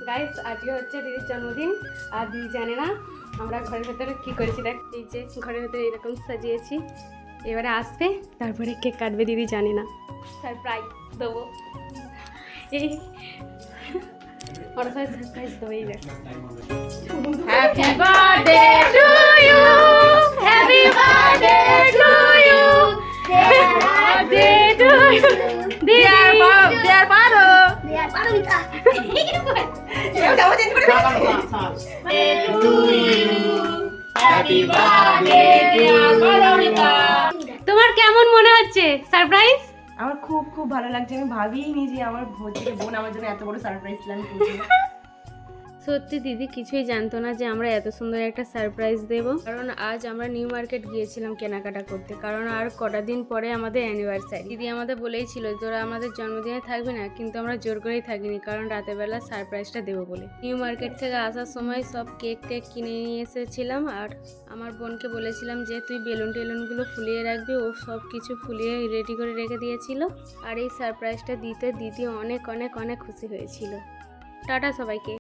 Guys আজকে হচ্ছে দিদির জন্মদিন আর দিদি জানে না আমরা ঘরের ভেতরে কি করেছি। দেখ এই যে ঘরের ভেতরে এরকম সাজিয়েছি, এবারে আসবে তারপরে কেক কাটবে। দিদি জানে না, সারপ্রাইজ দেবো। এই ওরা সবাই সারপ্রাইজ দেবো। এই দেখ happy birthday to you, happy birthday to you, birthday to you dear mom, dear Paro, dear Paromita. তোমার কেমন মনে হচ্ছে সারপ্রাইজ? আমার খুব খুব ভালো লাগছে। আমি ভাবিনি যে আমার ভোজের বোন আমার জন্য এত বড় সারপ্রাইজ প্ল্যান করছে। সত্যি দিদি কিছুই জানতো না যে আমরা এত সুন্দর একটা সারপ্রাইজ দেব। কারণ আজ আমরা নিউ মার্কেট গিয়েছিলাম কেনাকাটা করতে, কারণ আর কটা দিন পরে আমাদের অ্যানিভার্সারি। দিদি আমাদের বলেইছিল তোরা আমাদের জন্মদিনে থাকবি না, কিন্তু আমরা জোর করেই থাকিনি, কারণ রাতের বেলা সারপ্রাইজটা দেবো বলে। নিউ মার্কেট থেকে আসার সময় সব কেক টেক কিনে নিয়ে এসেছিলাম, আর আমার বোনকে বলেছিলাম যে তুই বেলুন টেলুনগুলো ফুলিয়ে রাখবি। ও সব কিছু ফুলিয়ে রেডি করে রেখে দিয়েছিল, আর এই সারপ্রাইজটা দিতে দিদি অনেক অনেক অনেক খুশি হয়েছিল। টাটা সবাইকে।